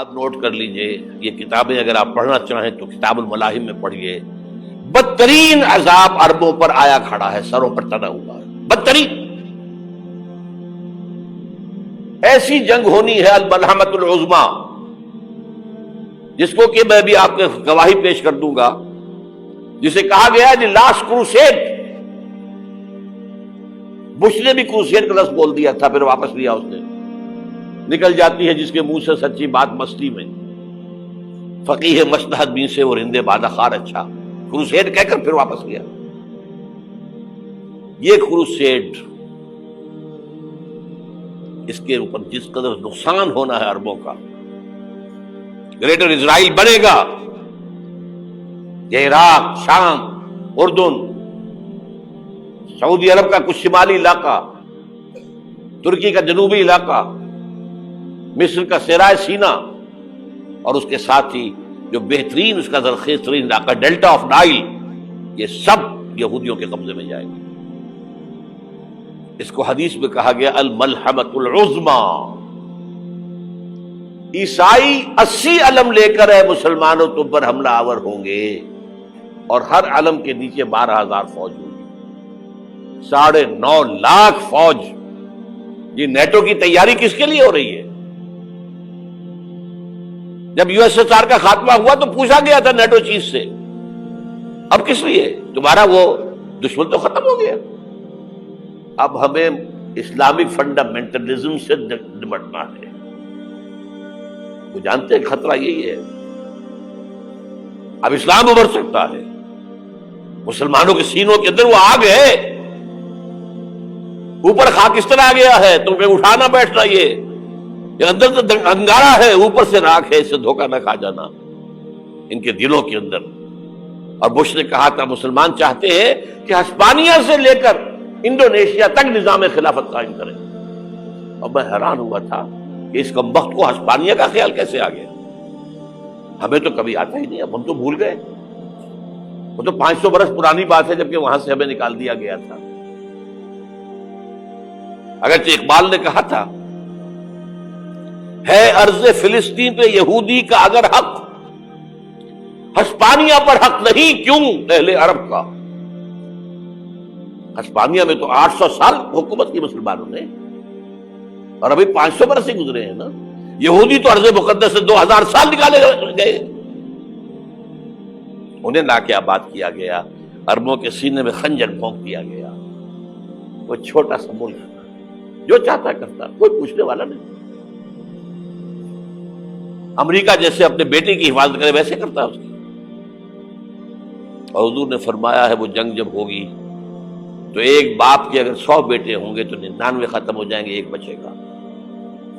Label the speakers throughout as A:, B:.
A: اب نوٹ کر لیجئے، یہ کتابیں اگر آپ پڑھنا چاہیں تو کتاب الملاحم میں پڑھیے. بدترین عذاب عربوں پر آیا کھڑا ہے، سروں پر تنا ہوا ہے، بدترین. ایسی جنگ ہونی ہے الملحمۃ العظمیٰ، جس کو کہ میں بھی آپ کے گواہی پیش کر دوں گا، جسے کہا گیا ہے لاسٹ کروسیڈ. بش نے بھی کروسیڈ کا لفظ بول دیا تھا، پھر واپس لیا اس نے. نکل جاتی ہے جس کے منہ سے سچی بات مستی میں. فقیہ مصلحت بھی سے اور ہندے بادہ خار اچھا، کروسیڈ کہہ کر پھر واپس لیا. یہ کروسیڈ، اس کے اوپر جس قدر نقصان ہونا ہے عربوں کا. گریٹر اسرائیل بنے گا، یہ عراق، شام، اردن، سعودی عرب کا کچھ شمالی علاقہ، ترکی کا جنوبی علاقہ، مصر کا صحرائے سینا، اور اس کے ساتھ ہی جو بہترین اس کا زرخیز ترین علاقہ ڈیلٹا آف نائل، یہ سب یہودیوں کے قبضے میں جائے گا. اس کو حدیث میں کہا گیا الملحمۃ العظمیٰ. عیسائی 80 علم لے کر ہے مسلمانوں تم پر حملہ آور ہوں گے، اور ہر علم کے نیچے 12,000 فوج ہوگی، 9.5 لاکھ فوج. یہ نیٹو کی تیاری کس کے لیے ہو رہی ہے؟ جب یو ایس ایس آر کا خاتمہ ہوا تو پوچھا گیا تھا نیٹو چیف سے، اب کس لیے؟ تمہارا وہ دشمن تو ختم ہو گیا، اب ہمیں اسلامک فنڈامنٹلزم سے نمٹنا ہے. وہ جانتے ہیں خطرہ یہی ہے. اب اسلام ابھر سکتا ہے، مسلمانوں کے سینوں کے اندر وہ آگ ہے، اوپر خاکستر آ گیا ہے، تمہیں اٹھانا بیٹھنا، یہ اندر تو انگارہ ہے، اوپر سے راکھ ہے، اس سے دھوکہ نہ کھا جانا ان کے دلوں کے اندر. اور بش نے کہا تھا مسلمان چاہتے ہیں کہ ہسپانیہ سے لے کر انڈونیشیا تک نظام خلافت قائم کریں. اور میں حیران ہوا تھا کہ اس کمبخت کو ہسپانیہ کا خیال کیسے آ گیا. ہمیں تو کبھی آتا ہی نہیں، اب ہم تو بھول گئے. وہ تو 500 برس پرانی بات ہے، جبکہ وہاں سے ہمیں نکال دیا گیا تھا. اگرچہ اقبال نے کہا تھا ہے ارض فلسطین پہ یہودی کا اگر حق، ہسپانیہ پر حق نہیں کیوں اہل عرب کا. ہسپانیہ میں تو 800 سال حکومت کی مسلمانوں نے، اور ابھی 500 برس سے گزرے ہیں نا. یہودی تو ارض مقدس سے 2000 سال نکالے گئے. انہیں لا کے آباد کیا گیا، عربوں کے سینے میں خنجر بھونک دیا گیا. وہ چھوٹا سا ملک جو چاہتا کرتا، کوئی پوچھنے والا نہیں. امریکہ جیسے اپنے بیٹے کی حفاظت کرے ویسے کرتا اس کی. اور حضور نے فرمایا ہے وہ جنگ جب ہوگی تو ایک باپ کے اگر 100 بیٹے ہوں گے تو 99 ختم ہو جائیں گے، ایک بچے گا.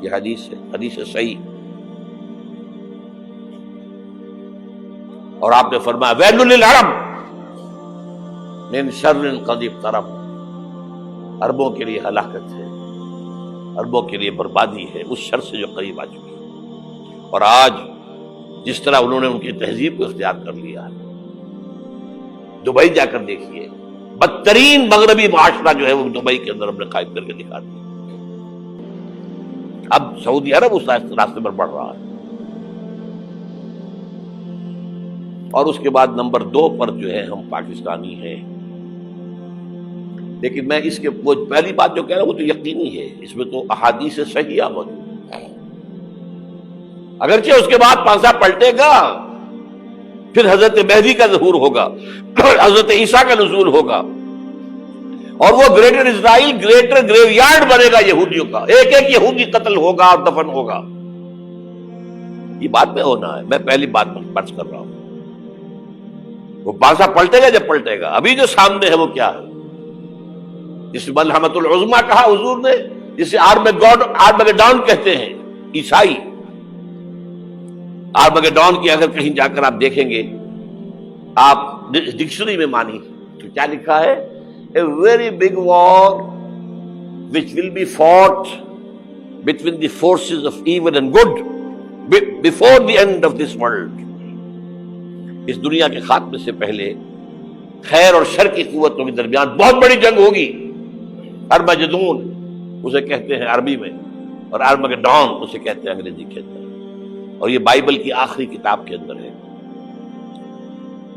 A: یہ حدیث ہے، حدیث ہے صحیح. اور آپ نے فرمایا ویل للعرب من شر قد اقترب. عربوں کے لیے ہلاکت ہے، عربوں کے لیے بربادی ہے اس شر سے جو قریب آ چکی ہے. اور آج جس طرح انہوں نے ان کی تہذیب کو اختیار کر لیا ہے، دبئی جا کر دیکھیے، بدترین مغربی معاشرہ جو ہے وہ دبئی کے اندر ہم نے قائم کر کے دکھا دیا. اب سعودی عرب اس راستے پر بڑھ رہا ہے. اور اس کے بعد نمبر 2 پر جو ہے ہم پاکستانی ہیں. لیکن میں اس کے وہ پہلی بات جو کہہ رہا ہوں وہ تو یقینی ہے، اس میں تو احادیث صحیحہ موجود ہے. اگرچہ اس کے بعد پانسا پلٹے گا، پھر حضرت مہدی کا ظہور ہوگا، حضرت عیسیٰ کا نزول ہوگا، اور وہ گریٹر اسرائیل گریٹر گریو یارڈ بنے گا یہودیوں کا. ایک ایک یہودی قتل ہوگا اور دفن ہوگا. یہ بات میں ہونا ہے، میں پہلی بات فرض کر رہا ہوں. وہ پانسا پلٹے گا جب پلٹے گا. ابھی جو سامنے ہے وہ کیا ہے؟ جس ملحمۃ العظمیٰ کہا حضور نے، جسے آرمگیڈون کہتے ہیں عیسائی. آرمگیڈون کی اگر کہیں جا کر آپ دیکھیں گے، آپ ڈکشنری میں مانی تو کیا لکھا ہے؟ A very big war which will be fought between the forces of evil and good before the end of this world. اس دنیا کے خاتمے سے پہلے خیر اور شر کی قوتوں کے درمیان بہت بڑی جنگ ہوگی. ارمجدون اسے کہتے ہیں عربی میں، اور آرمگیڈون اسے کہتے ہیں انگریزی کے اندر. اور یہ بائبل کی آخری کتاب کے اندر ہے،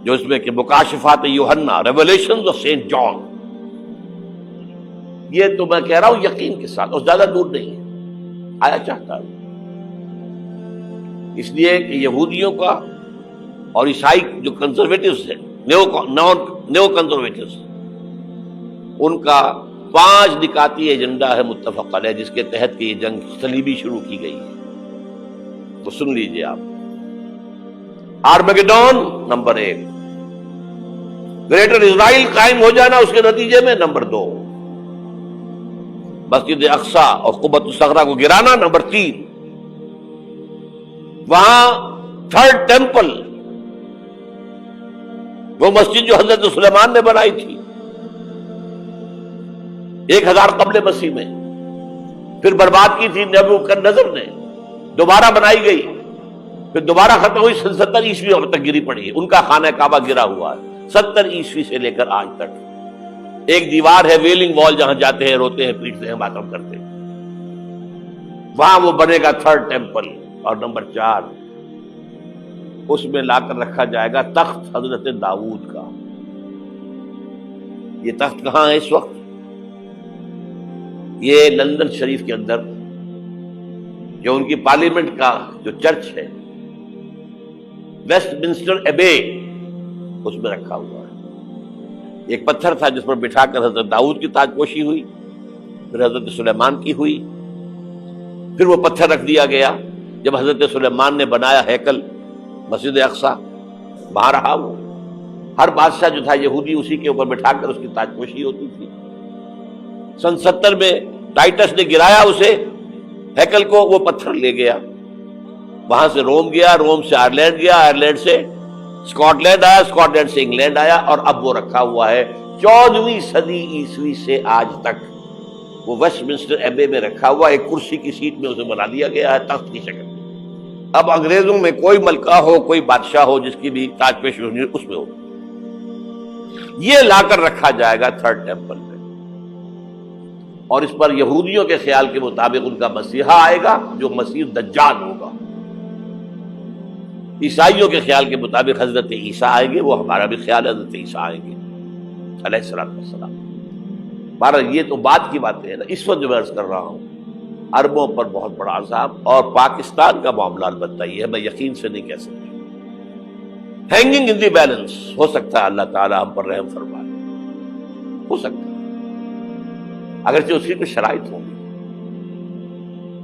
A: جو اس میں کہ مکاشفات یوحنا، ریولیشنز آف سینٹ جان، یہ تو میں کہہ رہا ہوں یقین کے ساتھ، اور زیادہ دور نہیں ہے، آیا چاہتا ہوں۔ اس لیے کہ یہودیوں کا اور عیسائی جو کنزرویٹوز ہیں، نیو کنزرویٹوز، ان کا 5 نکاتی ایجنڈا ہے متفق علیہ، جس کے تحت کہ یہ جنگ صلیبی شروع کی گئی ہے، وہ سن لیجئے آپ۔ آرمیگیڈون نمبر 1، گریٹر اسرائیل قائم ہو جانا اس کے نتیجے میں نمبر 2، مسجد اقصی اور قبۃ الصغریٰ کو گرانا نمبر 3، وہاں 3rd ٹیمپل، وہ مسجد جو حضرت سلیمان نے بنائی تھی 1000 قبل مسیح میں، پھر برباد کی تھی نبوکدنضر نے، دوبارہ بنائی گئی، پھر دوبارہ ختم ہوئی 70 عیسوی تک گری پڑی ہے۔ ان کا خانہ کعبہ گرا ہوا ہے 70 عیسوی سے لے کر آج تک۔ ایک دیوار ہے ویلنگ وال، جہاں جاتے ہیں، روتے ہیں، پیٹتے ہیں، ماتم کرتے ہیں، وہاں وہ بنے گا 3rd ٹیمپل۔ اور نمبر 4، اس میں لا کر رکھا جائے گا تخت حضرت داؤد کا۔ یہ تخت کہاں ہے اس وقت؟ یہ لندن شریف کے اندر، جو ان کی پارلیمنٹ کا جو چرچ ہے، ویسٹ منسٹر ایبے، اس میں رکھا ہوا ہے۔ ایک پتھر تھا جس پر بٹھا کر حضرت داؤد کی تاج پوشی ہوئی، پھر حضرت سلیمان کی ہوئی، پھر وہ پتھر رکھ دیا گیا جب حضرت سلیمان نے بنایا ہیکل مسجد اقصی، وہاں رہا وہ۔ ہر بادشاہ جو تھا یہودی اسی کے اوپر بٹھا کر اس کی تاج پوشی ہوتی تھی۔ سن 70 میں ٹائٹس نے گرایا اسے، ہیکل کو، وہ پتھر لے گیا، وہاں سے روم گیا، روم سے آئرلینڈ گیا، آئرلینڈ سے اسکاٹ لینڈ آیا، اسکاٹ لینڈ سے انگلینڈ آیا، اور اب وہ رکھا ہوا ہے 14ویں صدی عیسوی سے آج تک۔ وہ ویسٹ منسٹر ایبے میں رکھا ہوا، ایک کرسی کی سیٹ میں اسے بنا دیا گیا ہے تخت کی شکل میں۔ اب انگریزوں میں کوئی ملکہ ہو، کوئی بادشاہ ہو جس کی بھی تاج پوشی ہونی، اس میں ہو، یہ لا کر رکھا جائے گا 3rd ٹیمپل میں۔ اور اس پر یہودیوں کے خیال کے مطابق ان کا مسیحا آئے گا، جو مسیح دجال ہوگا۔ عیسائیوں کے خیال کے مطابق حضرت عیسیٰ آئیں گے، وہ ہمارا بھی خیال ہے حضرت عیسیٰ آئیں گے علیہ السلام۔ بہرحال یہ تو بعد کی باتیں ہیں نا، اس وقت جو میں عرض کر رہا ہوں عربوں پر بہت بڑا عذاب، اور پاکستان کا معاملہ البتہ یہ ہے، میں یقین سے نہیں کہہ سکتا۔ ہینگنگ ان دی بیلنس، ہو سکتا ہے اللہ تعالی ہم پر رحم فرمائے، ہو سکتا ہے، اگرچہ اسی میں شرائط ہوں گی۔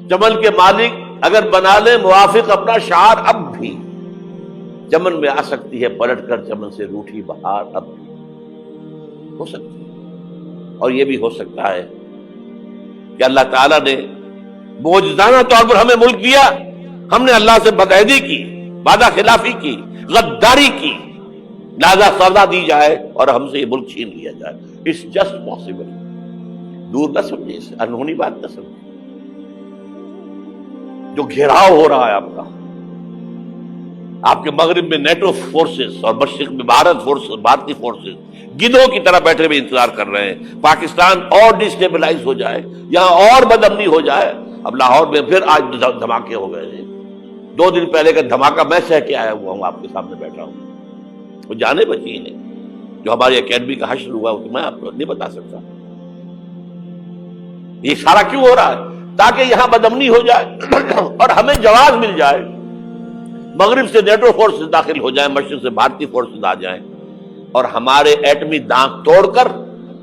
A: چمن کے مالک اگر بنا لے موافق اپنا شعار، اب بھی چمن میں آ سکتی ہے پلٹ کر چمن سے روٹھی بہار، اب بھی ہو سکتی ہے۔ اور یہ بھی ہو سکتا ہے کہ اللہ تعالیٰ نے معجزانہ طور پر ہمیں ملک دیا، ہم نے اللہ سے بدعہدی کی، وعدہ خلافی کی، غداری کی، لہذا سزا دی جائے اور ہم سے یہ ملک چھین لیا جائے۔ اٹس جسٹ پاسبل، دور نہ سمجھے، اسے انہونی بات نہ سمجھے۔ جو گھیراؤ ہو رہا ہے آپ کے مغرب میں نیٹو فورسز اور مشرق میں بھارتی فورسز گدھوں کی طرح بیٹھے ہوئے انتظار کر رہے ہیں پاکستان اور ڈسٹیبلائز ہو جائے، یہاں اور بدامنی ہو جائے۔ اب لاہور میں پھر آج دھماکے ہو گئے ہیں، 2 دن پہلے کا دھماکہ میں سہ کے آیا ہوا ہوں، آپ کے سامنے بیٹھا ہوں، وہ جانے بچی نہیں، جو ہماری اکیڈمی کا حشر ہوا وہ میں آپ کو نہیں بتا سکتا۔ یہ سارا کیوں ہو رہا ہے؟ تاکہ یہاں بدامنی ہو جائے اور ہمیں جواز مل جائے، مغرب سے نیٹو فورسز داخل ہو جائیں، مشرق سے بھارتی فورسز آ جائیں، اور ہمارے ایٹمی دانت توڑ کر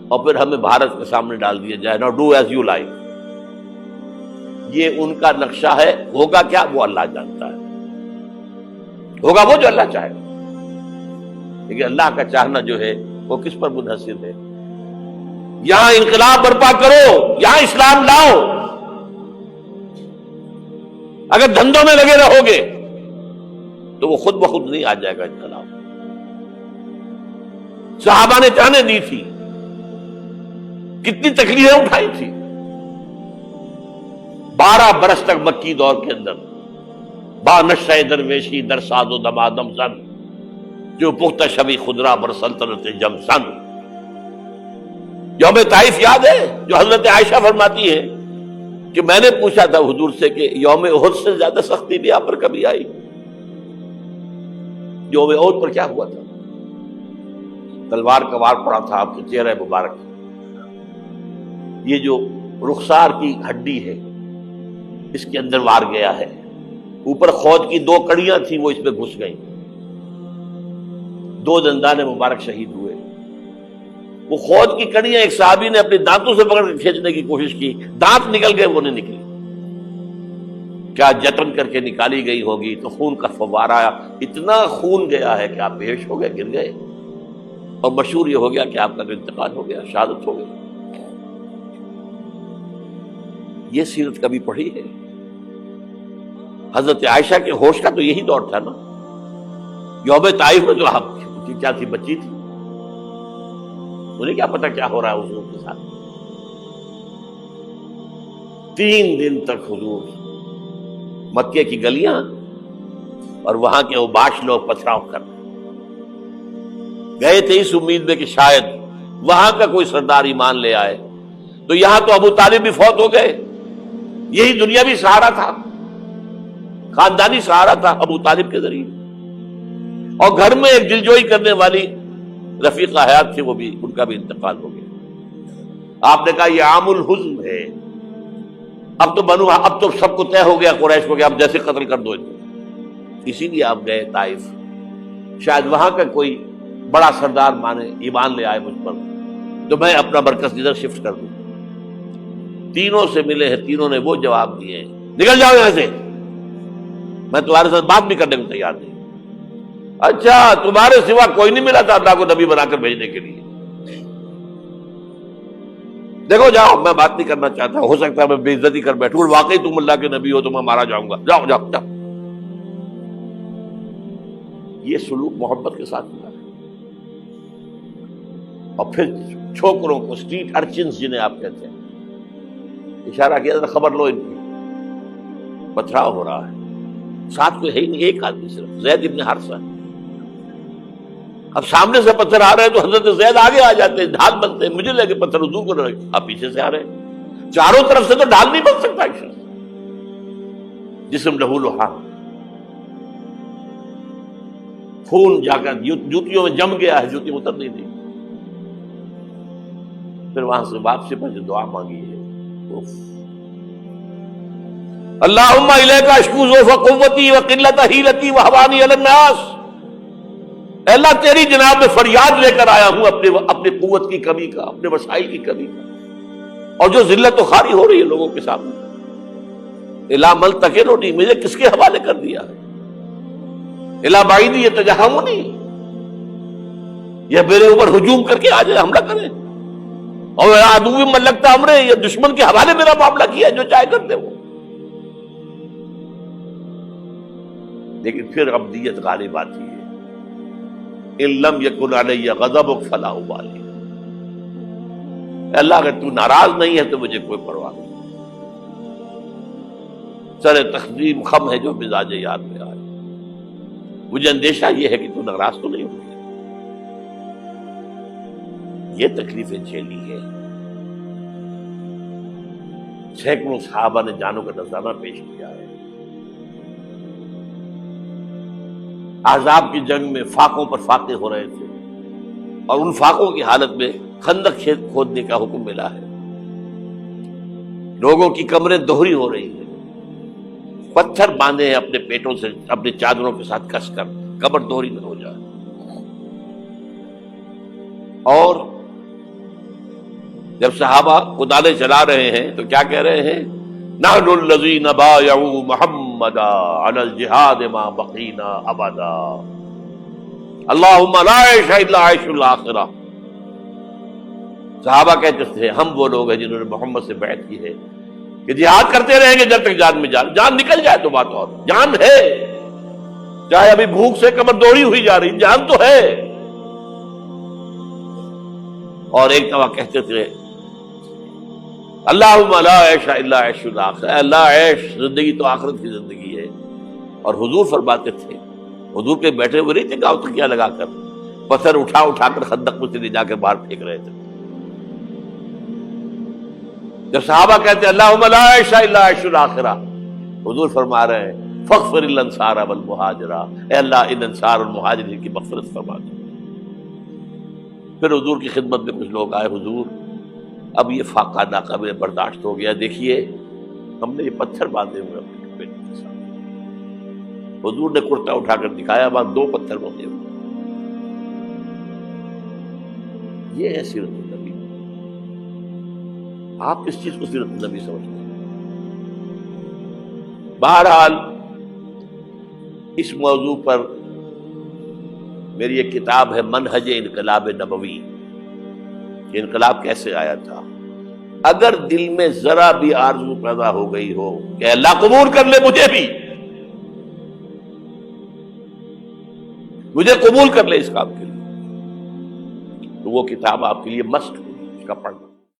A: اور پھر ہمیں بھارت کے سامنے ڈال دیا جائے۔ نو ڈو ایز یو لائک۔ یہ ان کا نقشہ ہے، ہوگا کیا وہ اللہ جانتا ہے، ہوگا وہ جو اللہ چاہے، لیکن اللہ کا چاہنا جو ہے وہ کس پر منحصر ہے؟ یہاں انقلاب برپا کرو، یہاں اسلام لاؤ، اگر دھندوں میں لگے رہو گے تو وہ خود بخود نہیں آ جائے گا انقلاب۔ صحابہ نے جانیں دی تھی، کتنی تکلیفیں اٹھائی تھی، 12 برس تک مکی دور کے اندر با نشہ درویشی در ساز و دمادم زن، جو پختہ شبی خدرا بر سلطنت جم سن۔ یوم طائف یاد ہے جو حضرت عائشہ فرماتی ہے کہ میں نے پوچھا تھا حضور سے کہ یوم احد سے زیادہ سختی بھی آپ پر کبھی آئی؟ یوم احد پر کیا ہوا تھا؟ تلوار کا وار پڑا تھا آپ کے چہرہ مبارک، یہ جو رخسار کی ہڈی ہے اس کے اندر وار گیا ہے، اوپر خود کی 2 کڑیاں تھیں وہ اس میں گھس گئیں، 2 دندان مبارک شہید ہوئے۔ وہ خود کی کڑیاں ایک صحابی نے اپنے دانتوں سے پکڑ کر کھینچنے کی کوشش کی، دانت نکل گئے، وہ نہیں نکلی، کیا جتن کر کے نکالی گئی ہوگی تو خون کا فوارہ آیا، اتنا خون گیا ہے کہ آپ بے ہوش ہو گئے، گر گئے، اور مشہور یہ ہو گیا کہ آپ کا انتقال ہو گیا، شہادت ہو گئی۔ یہ سیرت کبھی پڑھی ہے؟ حضرت عائشہ کے ہوش کا تو یہی دور تھا نا، یوم طائف میں تو آپ کی کیا تھی، بچی تھی، انہیں کیا پتا کیا ہو رہا ہے حضور کے ساتھ۔ 3 دن تک حضور مکے کی گلیاں اور وہاں کے اوباش لوگ پتھراؤ کر گئے تھے اس امید میں کہ شاید وہاں کا کوئی سردار ایمان لے آئے، تو یہاں تو ابو طالب بھی فوت ہو گئے، یہی دنیاوی سہارا تھا، خاندانی سہارا تھا ابو طالب کے ذریعے، اور گھر میں ایک دلجوئی کرنے والی رفیقہ حیات تھی، وہ بھی، ان کا بھی انتقال ہو گیا۔ آپ نے کہا یہ عام الحزن ہے، اب تو سب کو طے ہو گیا قریش کو کہ اب جیسے قتل کر دو ان کو، اسی لیے آپ گئے طائف، شاید وہاں کا کوئی بڑا سردار مانے، ایمان لے آئے مجھ پر، تو میں اپنا مرکز ادھر شفٹ کر دوں۔ تینوں سے ملے ہیں، تینوں نے وہ جواب دیے ہیں، نکل جاؤ یہاں سے، میں تمہارے ساتھ بات بھی کرنے کو تیار نہیں۔ اچھا تمہارے سوا کوئی نہیں ملا تھا اللہ کو نبی بنا کر بھیجنے کے لیے؟ دیکھو جاؤ، میں بات نہیں کرنا چاہتا، ہو سکتا ہے میں بے عزتی کر بیٹھوں، واقعی تم اللہ کے نبی ہو تو میں مارا جاؤں گا، جاؤ جاؤ جاؤ۔ یہ سلوک محبت کے ساتھ ہوا ہے۔ اور پھر چھوکروں کو، اسٹریٹ ارچنز جنہیں آپ کہتے ہیں، اشارہ کیا تھا، خبر لو ان کی، پتھراؤ ہو رہا ہے، ساتھ کوئی ہے ہی نہیں، ایک آدمی صرف، زید ابن حارثہ۔ اب سامنے سے پتھر آ رہے ہیں تو حضرت زید آگے آ جاتے ہیں، ڈھال بنتے ہیں، مجھے لگے پتھر حضور کو لگے، آپ پیچھے سے آ رہے ہیں، چاروں طرف سے تو ڈھال نہیں بن سکتا ایک شخص، جسم لہو لہان، خون جا کر جوتیوں میں جم گیا ہے، جوتی اتر نہیں دی۔ پھر وہاں سے واپسی پر جو دعا مانگی ہے، اللہم الیک اشکو ضعف قوتی وقلت حیلتی وہوانی علی الناس، اے اللہ تیری جناب میں فریاد لے کر آیا ہوں اپنی قوت کی کمی کا، اپنے وسائل کی کمی کا، اور جو ذلت و خواری ہو رہی ہے لوگوں کے سامنے، الا ملتقننی، مجھے کس کے حوالے کر دیا ہے، الا بعیدی تجہمنی، یہ میرے اوپر ہجوم کر کے آ جائے، حملہ کرے، اور عدو من لگتا امرے، یہ دشمن کے حوالے میرا معاملہ کیا، جو چاہے کرتے وہ۔ لیکن پھر ابدیت غالب آتی ہے، ان لم یکن علی غضبک فلا ابالی، اللہ اگر تو ناراض نہیں ہے تو مجھے کوئی پرواہ نہیں، سر تقدیم خم ہے جو مزاج یاد میں آئے، مجھے اندیشہ یہ ہے کہ تو ناراض تو نہیں ہوئی، یہ تکلیفیں جھیلی ہے۔ سینکڑوں صحابہ نے جانوں کا نذرانہ پیش کیا ہے، احزاب کی جنگ میں فاقوں پر فاقے ہو رہے تھے، اور ان فاقوں کی حالت میں خندق کھودنے کا حکم ملا ہے، لوگوں کی کمریں دوہری ہو رہی ہیں، پتھر باندھے ہیں اپنے پیٹوں سے، اپنے چادروں کے ساتھ کس کر کمر دوہری نہ ہو جائے، اور جب صحابہ کدالیں چلا رہے ہیں تو کیا کہہ رہے ہیں، نحن الذین بایعوا محمدا علی الجہاد ما بقینا ابدا، اللہم لا عیش الا عیش الاخرہ۔ صحابہ کہتے تھے ہم وہ لوگ ہیں جنہوں نے محمد سے بیعت کی ہے کہ جہاد کرتے رہیں گے جب تک جان میں جان نکل جائے تو بات، اور جان ہے، چاہے ابھی بھوک سے کمر دوڑی ہوئی جا رہی، جان تو ہے۔ اور ایک دفعہ کہتے تھے اللہم لا عیش الا عیش الاخرہ، اللہ عیش زندگی تو آخرت کی زندگی ہے، اور حضور فرماتے تھے، حضور کے بیٹھے ہوئے نہیں تھے گاؤں تکیہ لگا کر، پتھر اٹھا اٹھا کر خندق میں سے لے جا کر باہر پھینک رہے تھے، جب صحابہ کہتے ہیں اللہم لا عیش الا عیش الآخرہ، حضور فرما رہے ہیں فاغفر الانصار والمہاجرہ، اے اللہ ان انصار اور مہاجرین کی مغفرت فرما دے۔ پھر حضور کی خدمت میں کچھ لوگ آئے، حضور اب یہ فاقہ ناقابل برداشت ہو گیا، دیکھیے ہم نے یہ پتھر باندھے ہوئے اپنے پیٹ کے ساتھ۔ حضور نے کرتا اٹھا کر دکھایا، وہاں 2 پتھر باندھے ہوئے۔ یہ ہے سیرت النبی۔ آپ کس چیز کو سیرت النبی سمجھتے ہیں؟ بہرحال اس موضوع پر میری ایک کتاب ہے منہج انقلاب نبوی، کہ انقلاب کیسے آیا تھا۔ اگر دل میں ذرا بھی آرزو پیدا ہو گئی ہو کہ اللہ قبول کر لے مجھے بھی، مجھے قبول کر لے اس کام کے لیے، تو وہ کتاب آپ کے لیے مسٹ ہوگی، اس کا پڑھنا۔